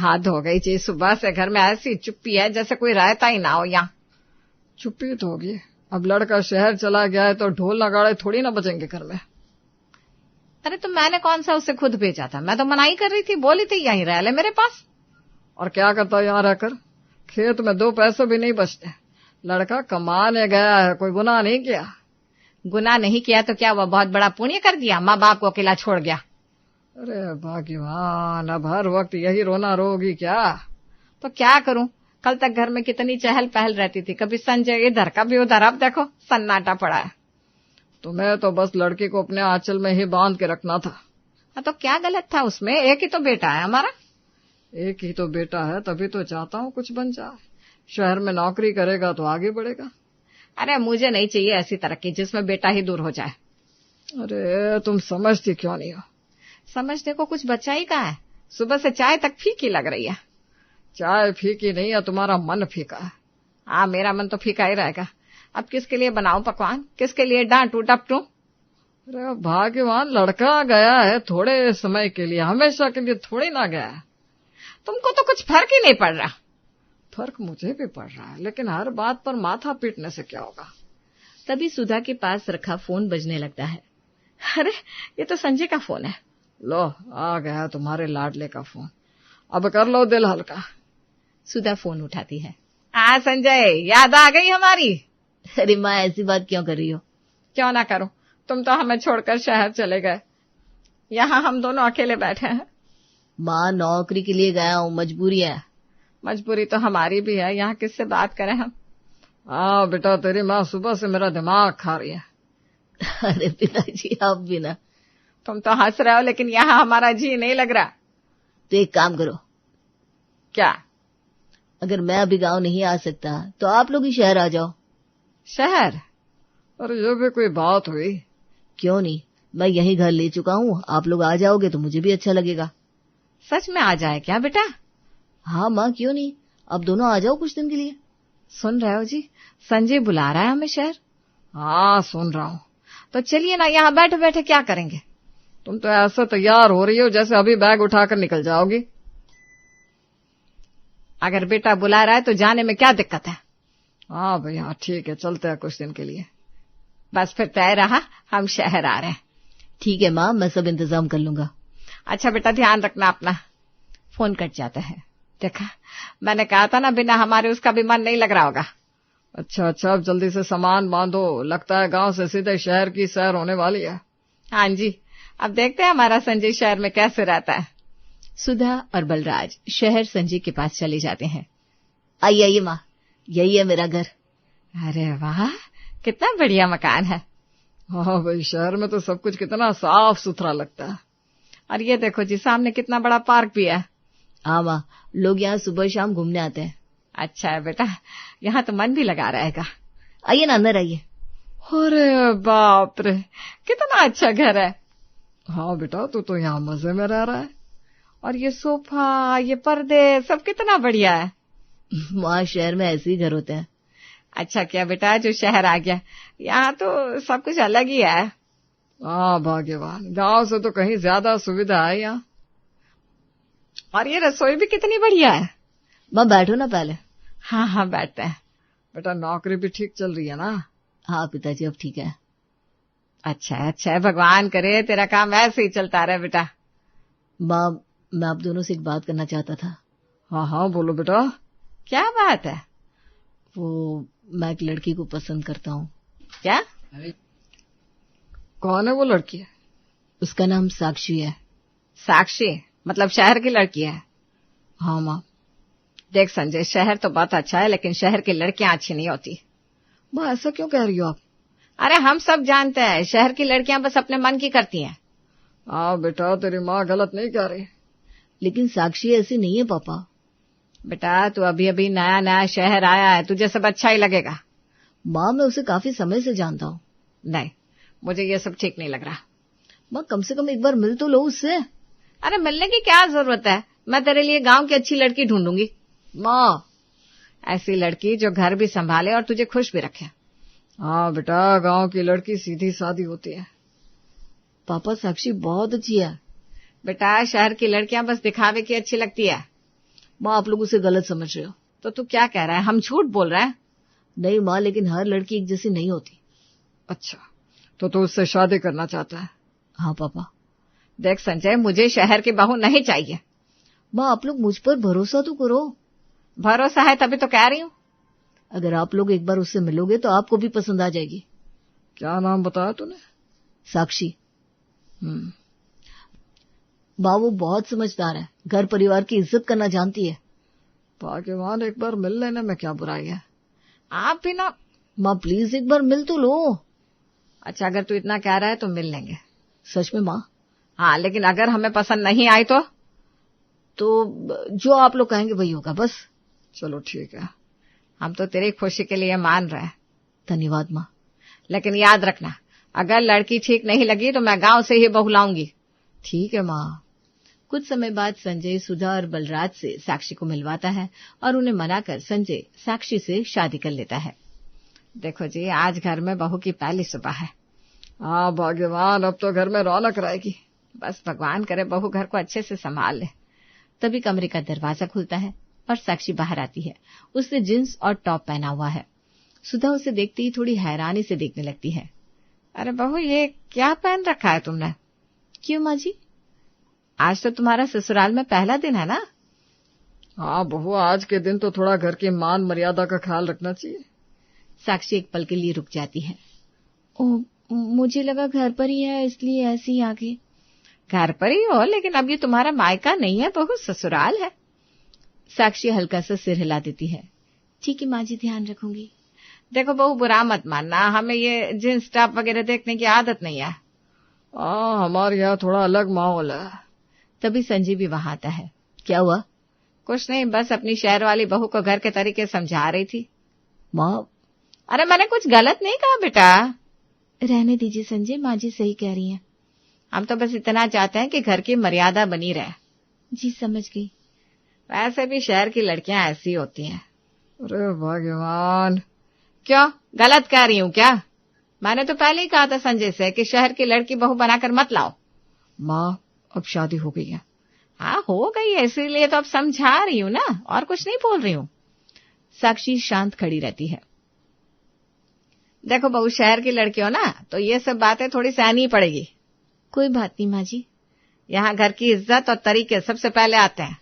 हाथ धो गई जी। सुबह से घर में ऐसी चुप्पी है जैसे कोई रहता ही ना हो यहाँ। चुप्पी तो होगी, अब लड़का शहर चला गया है तो ढोल नगाड़े थोड़ी ना बजेंगे घर में। अरे तो मैंने कौन सा उसे खुद भेजा था, मैं तो मनाही कर रही थी, बोली थी यहीं रह ले मेरे पास। और क्या करता यहाँ रहकर, खेत में 2 पैसे भी नहीं बचते। लड़का कमाने गया है, कोई गुनाह नहीं किया। गुनाह नहीं किया तो क्या वो बहुत बड़ा पुण्य कर दिया, माँ बाप को अकेला छोड़ गया। अरे भाग्यवान, अब हर वक्त यही रोना रोगी क्या? तो क्या करूं, कल तक घर में कितनी चहल पहल रहती थी, कभी संजय इधर कभी उधर, अब देखो सन्नाटा पड़ा है। तुम्हें तो बस लड़की को अपने आंचल में ही बांध के रखना था। तो क्या गलत था उसमें, एक ही तो बेटा है हमारा। एक ही तो बेटा है, तभी तो चाहता हूँ कुछ बन जाए। शहर में नौकरी करेगा तो आगे बढ़ेगा। अरे मुझे नहीं चाहिए ऐसी तरक्की जिसमें बेटा ही दूर हो जाए। अरे तुम समझती क्यों नहीं हो? समझने को कुछ बच्चा ही कहाँ है, सुबह से चाय तक फीकी लग रही है। चाय फीकी नहीं है, तुम्हारा मन फीका है। हाँ मेरा मन तो फीका ही रहेगा। अब किसके लिए बनाऊं पकवान, किसके लिए डांटू डपटू? अरे भाग्यवान, लड़का गया है थोड़े समय के लिए, हमेशा के लिए थोड़ी ना गया है। तुमको तो कुछ फर्क ही नहीं पड़ रहा। फर्क मुझे भी पड़ रहा है, लेकिन हर बात पर माथा पीटने से क्या होगा। तभी सुधा के पास रखा फोन बजने लगता है। अरे ये तो संजय का फोन है। लो आ गया तुम्हारे लाडले का फोन, अब कर लो दिल हल्का। सुधा फोन उठाती है। हाँ संजय, याद आ गई हमारी? अरे माँ ऐसी बात क्यों कर रही हो? क्यों ना करूं, तुम तो हमें छोड़कर शहर चले गए, यहाँ हम दोनों अकेले बैठे हैं। माँ नौकरी के लिए गया हूँ, मजबूरी है। मजबूरी तो हमारी भी है, यहाँ किससे बात करें हम। हाँ बेटा, तेरी माँ सुबह से मेरा दिमाग खा रही है। अरे पिताजी आप भी ना। तुम तो हंस रहे हो लेकिन यहाँ हमारा जी नहीं लग रहा। तो एक काम करो। क्या? अगर मैं अभी गांव नहीं आ सकता तो आप लोग ही शहर आ जाओ। शहर? अरे ये भी कोई बात हुई? क्यों नहीं, मैं यही घर ले चुका हूँ, आप लोग आ जाओगे तो मुझे भी अच्छा लगेगा। सच में आ जाए क्या बेटा? हाँ माँ क्यों नहीं, अब दोनों आ जाओ कुछ दिन के लिए। सुन रहे हो जी, संजय बुला रहा है हमें शहर। हाँ सुन रहा हूँ। तो चलिए ना, यहाँ बैठे बैठे क्या करेंगे? तुम तो ऐसा तैयार हो रही हो जैसे अभी बैग उठाकर निकल जाओगी। अगर बेटा बुला रहा है तो जाने में क्या दिक्कत है? हाँ भैया ठीक है, चलते हैं कुछ दिन के लिए। बस फिर तय रहा, हम शहर आ रहे हैं। ठीक है माँ, मैं सब इंतजाम कर लूंगा। अच्छा बेटा ध्यान रखना अपना। फोन कट जाता है। देखा, मैंने कहा था ना, बिना हमारे उसका भी मन नहीं लग रहा होगा। अच्छा अच्छा, अब जल्दी से सामान बांधो, लगता है गांव से सीधे शहर की सैर होने वाली है। हाँ जी, अब देखते हैं हमारा संजय शहर में कैसे रहता है। सुधा और बलराज शहर संजय के पास चले जाते हैं। आइए आइए माँ, यही है मेरा घर। अरे वाह, कितना बढ़िया मकान है। हाँ भाई, शहर में तो सब कुछ कितना साफ सुथरा लगता है। और ये देखो जी, सामने कितना बड़ा पार्क भी है। हाँ माँ, लोग यहाँ सुबह शाम घूमने आते हैं। अच्छा है बेटा, यहाँ तो मन भी लगा रहेगा। आइए ना, अंदर आइए। अरे बाप रे, कितना अच्छा घर है। हाँ बेटा, तू तो यहाँ मजे में रह रहा है। और ये सोफा, ये पर्दे, सब कितना बढ़िया है। वहाँ शहर में ऐसे ही घर होते हैं। अच्छा किया बेटा जो शहर आ गया, यहाँ तो सब कुछ अलग ही है। हाँ भाग्यवान, गांव से तो कहीं ज्यादा सुविधा है यहाँ। और ये रसोई भी कितनी बढ़िया है। माँ बैठो ना पहले। हाँ हाँ बैठते हैं। बेटा नौकरी भी ठीक चल रही है ना? हाँ पिताजी अब ठीक है। अच्छा अच्छा, भगवान करे तेरा काम ऐसे ही चलता रहे बेटा। माँ मैं आप दोनों से एक बात करना चाहता था। हाँ हाँ बोलो बेटा। क्या बात है? वो मैं एक लड़की को पसंद करता हूँ। क्या? कौन है वो लड़की? उसका नाम साक्षी है। साक्षी मतलब शहर की लड़की है? हाँ माँ। देख संजय, शहर तो बहुत अच्छा है लेकिन शहर की लड़कियां अच्छी नहीं होती। माँ ऐसा क्यों कह रही हो आप? अरे हम सब जानते हैं, शहर की लड़कियां बस अपने मन की करती हैं। हाँ बेटा, तेरी माँ गलत नहीं कह रही। लेकिन साक्षी ऐसी नहीं है पापा। बेटा तू अभी अभी नया नया शहर आया है, तुझे सब अच्छा ही लगेगा। माँ मैं उसे काफी समय से जानता हूँ। नहीं, मुझे ये सब ठीक नहीं लग रहा। माँ कम से कम एक बार मिल तो लो उससे। अरे मिलने की क्या जरूरत है, मैं तेरे लिए गांव की अच्छी लड़की ढूंढूंगी। माँ ऐसी लड़की जो घर भी संभाले और तुझे खुश भी रखे। हाँ बेटा, गांव की लड़की सीधी सादी होती है। पापा साक्षी बहुत अच्छी है। बेटा शहर की लड़कियां बस दिखावे की अच्छी लगती है। माँ आप लोग उसे गलत समझ रहे हो। तो तू क्या कह रहा है, हम झूठ बोल रहे हैं? नहीं माँ, लेकिन हर लड़की एक जैसी नहीं होती। अच्छा, तो तू उससे शादी करना चाहता है? हाँ पापा। देख संजय, मुझे शहर की बहू नहीं चाहिए। माँ आप लोग मुझ पर भरोसा तो करो। भरोसा है तभी तो कह रही हूँ। अगर आप लोग एक बार उससे मिलोगे तो आपको भी पसंद आ जाएगी। क्या नाम बताया तूने? साक्षी। माँ वो बहुत समझदार है, घर परिवार की इज्जत करना जानती है। भाग्यवान, एक बार मिल लेने में क्या बुराई है? आप भी ना। माँ प्लीज एक बार मिल तो लो। अच्छा, अगर तू इतना कह रहा है तो मिल लेंगे। सच में माँ? हाँ, लेकिन अगर हमें पसंद नहीं आई तो जो आप लोग कहेंगे वही होगा बस। चलो ठीक है, हम तो तेरी खुशी के लिए मान रहे हैं। धन्यवाद माँ। लेकिन याद रखना, अगर लड़की ठीक नहीं लगी तो मैं गांव से ही बहू लाऊंगी। ठीक है माँ। कुछ समय बाद संजय सुधा और बलराज से साक्षी को मिलवाता है और उन्हें मनाकर संजय साक्षी से शादी कर लेता है। देखो जी, आज घर में बहू की पहली सुबह है। हाँ भाग्यवान, अब तो घर में रौनक रहेगी। बस भगवान करे बहू घर को अच्छे से संभाल ले। तभी कमरे का दरवाजा खुलता है और साक्षी बाहर आती है। उसने जींस और टॉप पहना हुआ है। सुधा उसे देखते ही थोड़ी हैरानी से देखने लगती है। अरे बहू, ये क्या पहन रखा है तुमने? क्यों माँ जी? आज तो तुम्हारा ससुराल में पहला दिन है ना? हाँ बहू, आज के दिन तो थोड़ा घर की मान मर्यादा का ख्याल रखना चाहिए। साक्षी एक पल के लिए रुक जाती है। मुझे लगा घर पर ही है इसलिए ऐसे ही आ गई। घर पर ही हो, लेकिन अब ये तुम्हारा मायका नहीं है बहू, ससुराल है। साक्षी हल्का सा सिर हिला देती है। ठीक है माँ जी, ध्यान रखूंगी। देखो बहू, बुरा मत मानना, हमें ये जींस टॉप वगैरह देखने की आदत नहीं है। हमारे यहाँ थोड़ा अलग माहौल है। तभी संजय भी वहां आता है। क्या हुआ? कुछ नहीं, बस अपनी शहर वाली बहू को घर के तरीके समझा रही थी। माँ, अरे मैंने कुछ गलत नहीं कहा बेटा। रहने दीजिए संजय, माँ जी सही कह रही हैं। हम तो बस इतना चाहते हैं कि घर की मर्यादा बनी रहे। जी समझ गई। वैसे भी शहर की लड़कियां ऐसी होती हैं। अरे भगवान, क्यों गलत कह रही हूँ क्या? मैंने तो पहले ही कहा था संजय से कि शहर की लड़की बहू बनाकर मत लाओ। माँ अब शादी हो गई है। हाँ हो गई है, इसीलिए तो अब समझा रही हूँ ना, और कुछ नहीं बोल रही हूँ। साक्षी शांत खड़ी रहती है। देखो बहू, शहर की लड़कियों ना तो ये सब बातें थोड़ी सहनी पड़ेगी। कोई बात नहीं माँ जी। यहाँ घर की इज्जत और तरीके सबसे पहले आते हैं।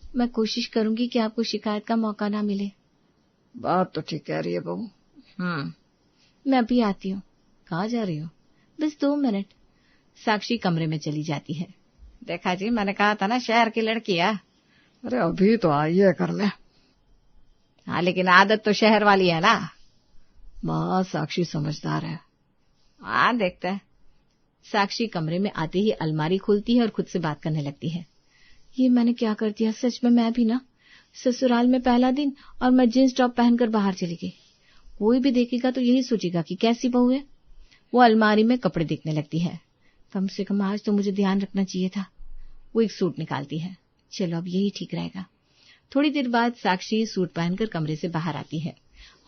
मैं कोशिश करूंगी कि आपको शिकायत का मौका ना मिले। बात तो ठीक कह रही है बहू। मैं अभी आती हूँ। कहाँ जा रही हो? बस 2 मिनट। साक्षी कमरे में चली जाती है। देखा जी, मैंने कहा था ना शहर की लड़की है। अरे अभी तो आई है घर में। हाँ, लेकिन आदत तो शहर वाली है ना। माँ साक्षी समझदार है। हाँ, देखते हैं। साक्षी कमरे में आते ही अलमारी खोलती है और खुद से बात करने लगती है। ये मैंने क्या कर दिया? सच में मैं भी ना, ससुराल में पहला दिन और मैं जींस टॉप पहनकर बाहर चली गई। कोई भी देखेगा तो यही सोचेगा कि कैसी बहू है। वो अलमारी में कपड़े देखने लगती है। कम से कम आज तो मुझे ध्यान रखना चाहिए था। वो एक सूट निकालती है। चलो अब यही ठीक रहेगा। थोड़ी देर बाद साक्षी सूट पहनकर कमरे से बाहर आती है।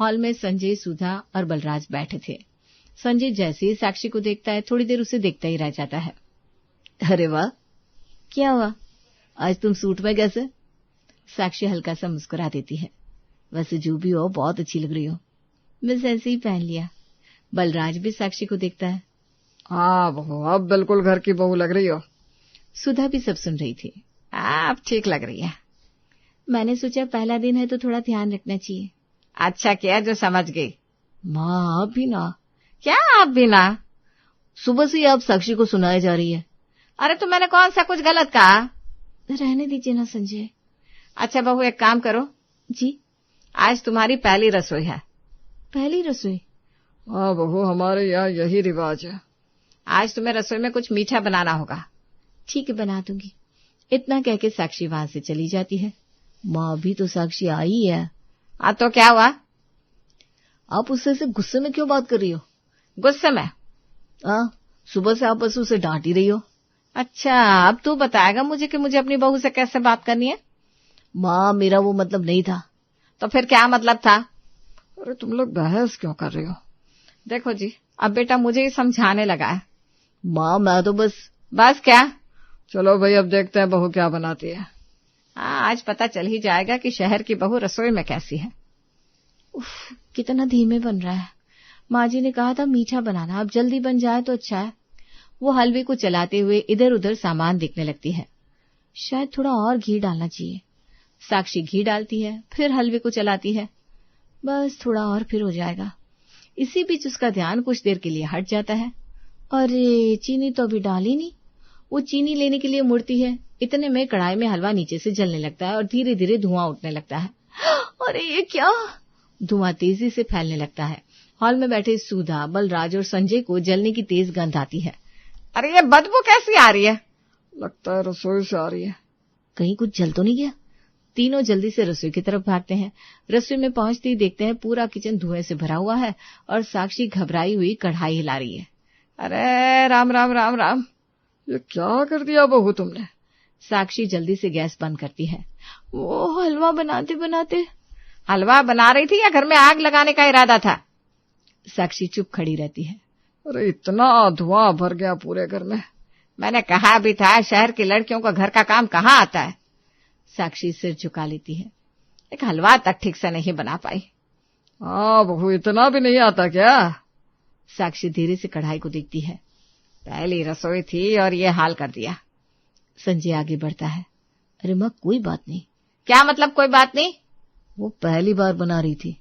हॉल में संजय, सुधा और बलराज बैठे थे। संजय जैसे ही साक्षी को देखता है, थोड़ी देर उसे देखता ही रह जाता है। अरे वाह, क्या हुआ? आज तुम सूट में कैसे? साक्षी हल्का सा मुस्कुरा देती है। वैसे जो भी हो, बहुत अच्छी लग रही हो। बस ऐसे ही पहन लिया। बलराज भी साक्षी को देखता है। हाँ बहू, अब बिल्कुल घर की बहू लग रही हो। सुधा भी सब सुन रही थी। आप ठीक लग रही है। मैंने सोचा पहला दिन है तो थोड़ा ध्यान रखना चाहिए। अच्छा किया जो समझ गई। माँ आप भी ना। क्या आप भी ना? सुबह से आप साक्षी को सुनाई जा रही है। अरे तो मैंने कौन सा कुछ गलत कहा? रहने दीजिए ना संजय। अच्छा बहू, एक काम करो। जी? आज तुम्हारी पहली रसोई है। पहली रसोई? हाँ बहू, हमारे यहाँ यही रिवाज है। आज तुम्हें रसोई में कुछ मीठा बनाना होगा। ठीक है, बना दूंगी। इतना कह के साक्षी वहां से चली जाती है। माँ अभी तो साक्षी आई है। तो क्या हुआ? आप उससे से गुस्से में क्यों बात कर रही हो? गुस्से में? सुबह से आप बस उसे डांट ही रही हो। अच्छा, अब तू बताएगा मुझे कि मुझे अपनी बहू से कैसे बात करनी है? माँ मेरा वो मतलब नहीं था। तो फिर क्या मतलब था? अरे तुम लोग बहस क्यों कर रहे हो? देखो जी, अब बेटा मुझे ही समझाने लगा है। माँ मैं तो बस क्या? चलो भाई, अब देखते हैं बहू क्या बनाती है। हाँ, आज पता चल ही जाएगा कि शहर की बहू रसोई में कैसी है। उफ, कितना धीमे बन रहा है। माँ जी ने कहा था मीठा बनाना, अब जल्दी बन जाए तो अच्छा है। वो हलवे को चलाते हुए इधर उधर सामान देखने लगती है। शायद थोड़ा और घी डालना चाहिए। साक्षी घी डालती है, फिर हलवे को चलाती है। बस थोड़ा और फिर हो जाएगा। इसी बीच उसका ध्यान कुछ देर के लिए हट जाता है। अरे, चीनी तो अभी डाली नहीं। वो चीनी लेने के लिए मुड़ती है। इतने में कढ़ाई में हलवा नीचे से जलने लगता है और धीरे धीरे धुआं उठने लगता है। अरे ये क्या? धुआं तेजी से फैलने लगता है। हॉल में बैठे सुधा, बलराज और संजय को जलने की तेज गंध आती है। अरे ये बदबू कैसी आ रही है? लगता है रसोई से आ रही है। कहीं कुछ जल तो नहीं गया? तीनों जल्दी से रसोई की तरफ भागते हैं। रसोई में पहुंचते ही देखते हैं पूरा किचन धुएं से भरा हुआ है और साक्षी घबराई हुई कढ़ाई हिला रही है। अरे राम राम राम राम, ये क्या कर दिया बहू तुमने? साक्षी जल्दी से गैस बंद करती है। वो हलवा बनाते बनाते। हलवा बना रही थी या घर में आग लगाने का इरादा था? साक्षी चुप खड़ी रहती है। अरे इतना धुआं भर गया पूरे घर में। मैंने कहा भी था, शहर की लड़कियों का घर का काम कहाँ आता है। साक्षी सिर झुका लेती है। एक हलवा तक ठीक से नहीं बना पाई। हाँ बहू, इतना भी नहीं आता क्या? साक्षी धीरे से कढ़ाई को देखती है। पहली रसोई थी और ये हाल कर दिया। संजय आगे बढ़ता है। अरे माँ, कोई बात नहीं। क्या मतलब कोई बात नहीं? वो पहली बार बना रही थी।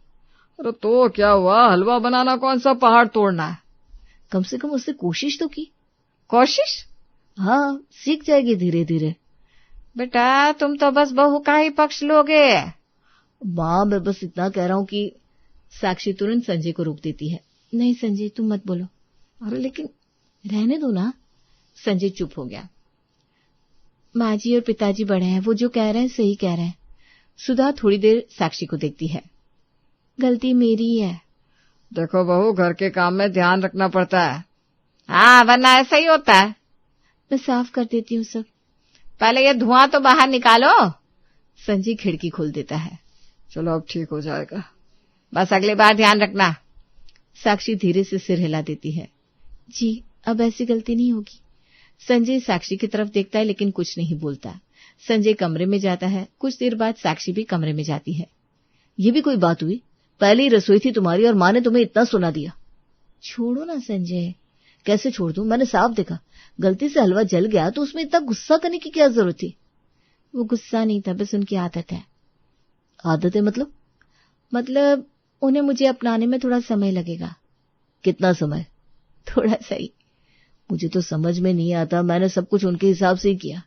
अरे तो क्या हुआ, हलवा बनाना कौन सा पहाड़ तोड़ना है। कम से कम उससे कोशिश तो की। कोशिश? हाँ, सीख जाएगी धीरे धीरे। बेटा तुम तो बस बहू का ही पक्ष लोगे। माँ, मैं बस इतना कह रहा हूँ कि। साक्षी तुरंत संजय को रोक देती है। नहीं संजय, तुम मत बोलो। अरे लेकिन रहने दो ना। संजय चुप हो गया। माँ जी और पिताजी बड़े हैं, वो जो कह रहे हैं सही कह रहे हैं। सुधा थोड़ी देर साक्षी को देखती है। गलती मेरी ही है। देखो बहू, घर के काम में ध्यान रखना पड़ता है। हाँ, वरना ऐसा ही होता है। मैं साफ कर देती हूँ सब। पहले ये धुआं तो बाहर निकालो। संजय खिड़की खोल देता है। चलो अब ठीक हो जाएगा। बस अगली बार ध्यान रखना। साक्षी धीरे से सिर हिला देती है। जी, अब ऐसी गलती नहीं होगी। संजय साक्षी की तरफ देखता है लेकिन कुछ नहीं बोलता। संजय कमरे में जाता है। कुछ देर बाद साक्षी भी कमरे में जाती है। ये भी कोई बात हुई? पहली रसोई थी तुम्हारी और माँ ने तुम्हें इतना सुना दिया। छोड़ो ना संजय। कैसे छोड़ दूं? मैंने साफ देखा। गलती से हलवा जल गया तो उसमें इतना गुस्सा करने की क्या जरूरत थी? वो गुस्सा नहीं था, बस उनकी आदत है। आदत है मतलब? मतलब उन्हें मुझे अपनाने में थोड़ा समय लगेगा। कितना समय? थोड़ा सा ही। मुझे तो समझ में नहीं आता, मैंने सब कुछ उनके हिसाब से ही किया।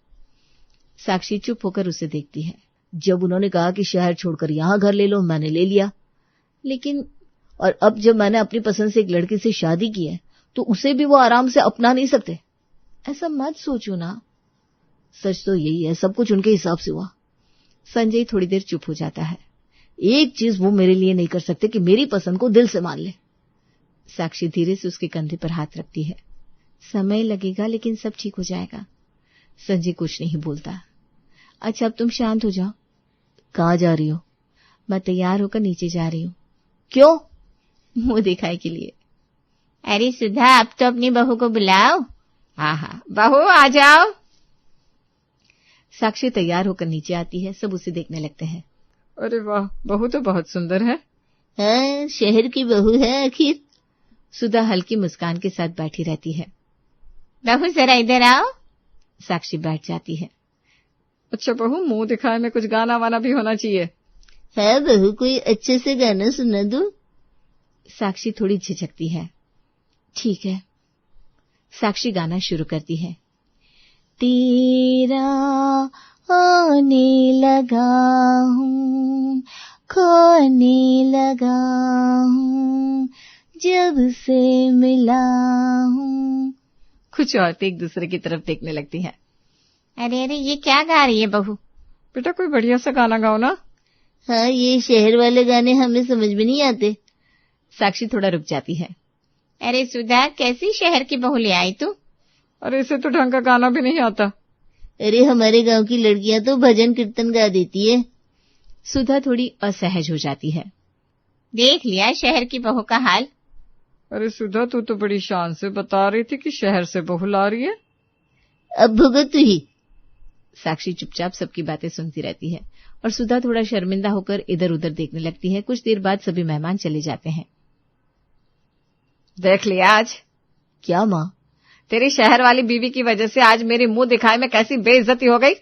साक्षी चुप होकर उसे देखती है। जब उन्होंने कहा कि शहर छोड़कर यहाँ घर ले लो, मैंने ले लिया। लेकिन और अब जब मैंने अपनी पसंद से एक लड़की से शादी की है तो उसे भी वो आराम से अपना नहीं सकते। ऐसा मत सोचो ना। सच तो यही है, सब कुछ उनके हिसाब से हुआ। संजय थोड़ी देर चुप हो जाता है। एक चीज वो मेरे लिए नहीं कर सकते कि मेरी पसंद को दिल से मान ले। साक्षी धीरे से उसके कंधे पर हाथ रखती है। समय लगेगा लेकिन सब ठीक हो जाएगा। संजय कुछ नहीं बोलता। अच्छा, अब तुम शांत हो जाओ। कहाँ जा रही हो? मैं तैयार होकर नीचे जा रही हूँ। क्यों? मुंह दिखाई के लिए। अरे सुधा, अब तो अपनी बहू को बुलाओ। हाँ हाँ बहू आ जाओ। साक्षी तैयार होकर नीचे आती है। सब उसे देखने लगते हैं। अरे वाह, बहू तो बहुत सुंदर है। हाँ, शहर की बहू है आखिर। सुधा हल्की मुस्कान के साथ बैठी रहती है। बहू जरा इधर आओ। साक्षी बैठ जाती है। अच्छा बहू, मुंह दिखाए में कुछ गाना वाना भी होना चाहिए। है बहू, कोई अच्छे से गाना सुना दो। साक्षी थोड़ी झिझकती है। ठीक है। साक्षी गाना शुरू करती है। तेरा आने लगा हूँ, खोने लगा हूँ, जब से मिला हूँ। कुछ औरतें एक दूसरे की तरफ देखने लगती हैं। अरे अरे, ये क्या गा रही है बहू? बेटा कोई बढ़िया सा गाना गाओ ना। हाँ, ये शहर वाले गाने हमें समझ में नहीं आते। साक्षी थोड़ा रुक जाती है। अरे सुधा, कैसी शहर की बहू ले आई तू? अरे इसे तो ढंग का गाना भी नहीं आता। अरे हमारे गांव की लड़कियां तो भजन कीर्तन गा देती है। सुधा थोड़ी असहज हो जाती है। देख लिया शहर की बहू का हाल। अरे सुधा, तू तो बड़ी शान से बता रही थी कि शहर से बहू ला रही है। अब भुगत ही। साक्षी चुपचाप सबकी बातें सुनती रहती है और सुधा थोड़ा शर्मिंदा होकर इधर उधर देखने लगती है। कुछ देर बाद सभी मेहमान चले जाते हैं। देख लिया आज? क्या माँ? तेरी शहर वाली बीवी की वजह से आज मेरी मुंह दिखाए में कैसी बेइज्जती हो गई।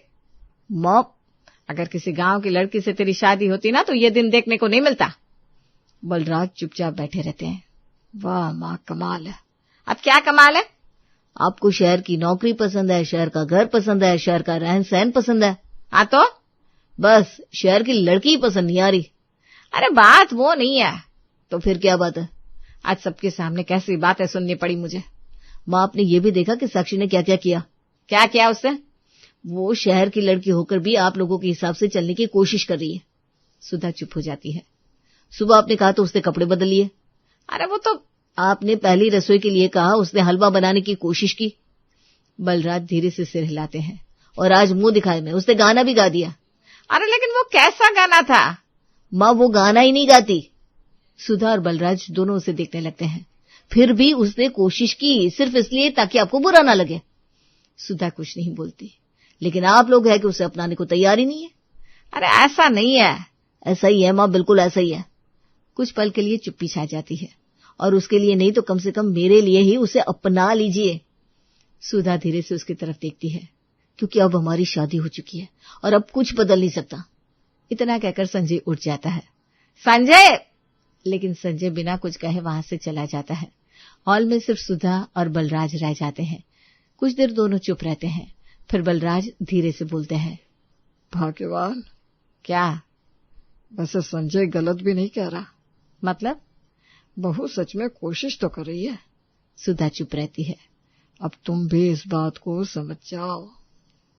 माँ, अगर किसी गांव की लड़की से तेरी शादी होती ना तो ये दिन देखने को नहीं मिलता। बलराज चुपचाप बैठे रहते हैं। वाह माँ, कमाल है। अब क्या कमाल है? आपको शहर की नौकरी पसंद है, शहर का घर पसंद है, शहर का रहन सहन पसंद है। हाँ तो बस शहर की लड़की ही पसंद नहीं आ रही। अरे बात वो नहीं है। तो फिर क्या बात है? आज सबके सामने कैसी बातें सुननी पड़ी मुझे। माँ, आपने ये भी देखा कि साक्षी ने क्या क्या किया? क्या किया उससे? वो शहर की लड़की होकर भी आप लोगों के हिसाब से चलने की कोशिश कर रही है। सुधा चुप हो जाती है। सुबह आपने कहा तो उसने कपड़े बदल लिए। अरे वो तो आपने पहली रसोई के लिए कहा, उसने हलवा बनाने की कोशिश की। बलराज धीरे से सिर हिलाते हैं। और आज मुंह दिखाए में उसने गाना भी गा दिया। अरे लेकिन वो कैसा गाना था? माँ, वो गाना ही नहीं गाती। सुधा और बलराज दोनों उसे देखने लगते हैं। फिर भी उसने कोशिश की, सिर्फ इसलिए ताकि आपको बुरा ना लगे। सुधा कुछ नहीं बोलती। लेकिन आप लोग हैं कि उसे अपनाने को तैयार ही नहीं है। अरे ऐसा नहीं है। ऐसा ही है माँ, बिल्कुल ऐसा ही है। कुछ पल के लिए चुप्पी छा जाती है। और उसके लिए नहीं तो कम से कम मेरे लिए ही उसे अपना लीजिए। सुधा धीरे से उसकी तरफ देखती है। क्योंकि अब हमारी शादी हो चुकी है और अब कुछ बदल नहीं सकता। इतना कहकर संजय उठ जाता है। संजय! लेकिन संजय बिना कुछ कहे वहां से चला जाता है। हॉल में सिर्फ सुधा और बलराज रह जाते हैं। कुछ देर दोनों चुप रहते हैं। फिर बलराज धीरे से बोलते हैं। भाग्यवान। क्या? वैसे संजय गलत भी नहीं कह रहा। मतलब? बहू सच में कोशिश तो कर रही है। सुधा चुप रहती है। अब तुम भी इस बात को समझ जाओ।